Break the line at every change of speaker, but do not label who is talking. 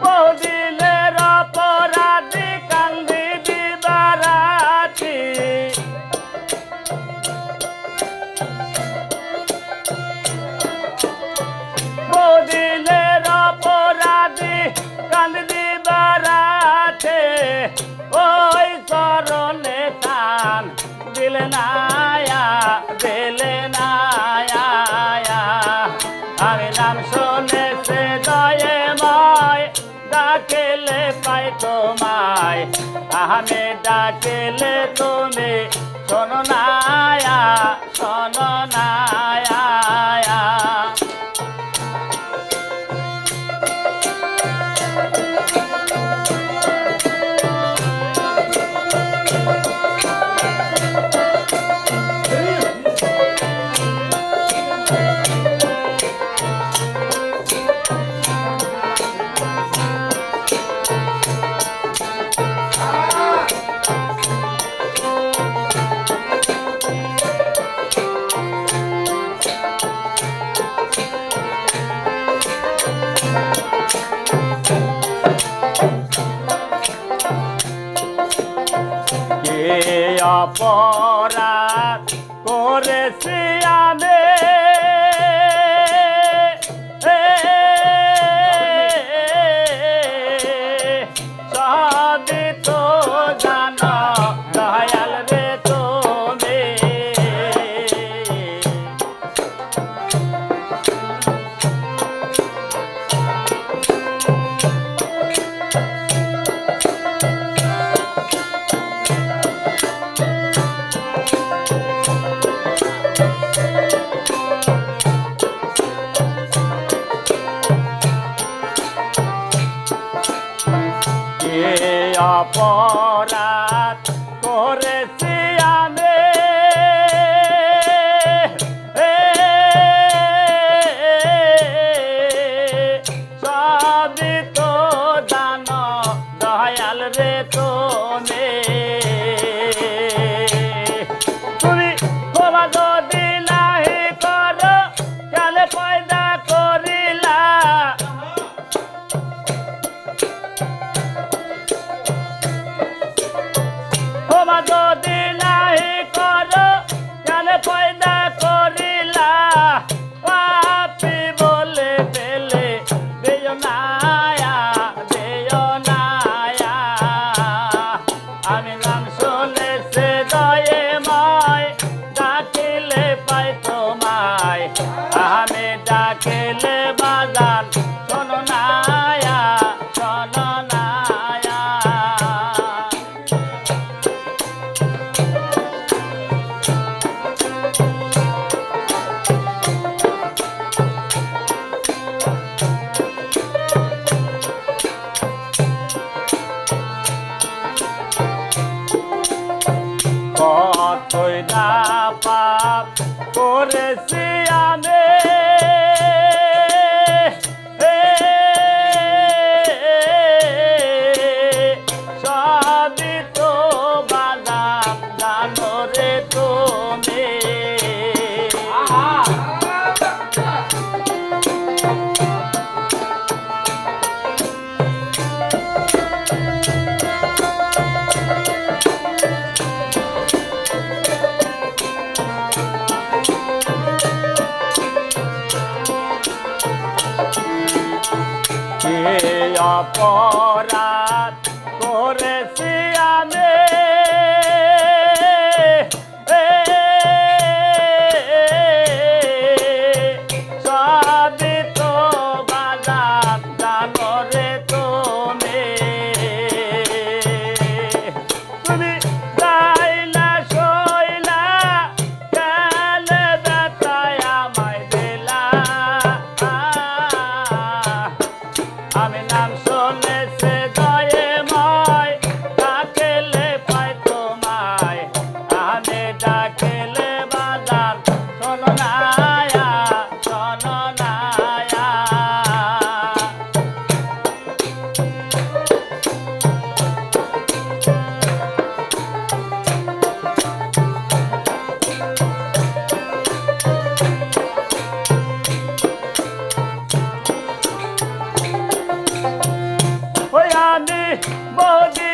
বহুদিনের অপরাধী কান্দি দিবারাতি বহুদিনের অপরাধী কান্দি দিবারাতে ওই চরণে টান দিলে নায়া দিলে নায়া আমি নাম শুনেছে দয়ে ময় ডাকিলে পাই তোমায় আমি ডাকিলে তুমি শোনো নায়া শোনো নায়া অপরাধ করেছি আমি সবই তো জানো দয়াল রে তুমি অপরাধ করেছি আমি সবই তো জানো দয়াল রে তুমি তুমি ক্ষমা যদি নাহি করো কালে পয়দা করিলা যদি নাহি করো কালে পয়দা করিলা পাপি বলে পেলে দেও নায়া আমি নাম শুনেছে দয়ে ময় ডাকিলে পাই তোমায় আমি ডাকিলে বাজান শোনো নায়া শোনো নায়া কতই না পাপ করেছি আমি সবই তো বাদাম জানো রে তুমি অপরাধ করেছি আমি সবই তো বাদাম জানো রে তুমি তুমি যাইলা সইলা কেলে ব্যথায় আমায় দিলা আমি নাম শুনেছে দয়ে ময় ডাকিলে পাই তোমায় আমি ডাকিলে বাজার শোনো নায়া শোনো নায়া বহুদিন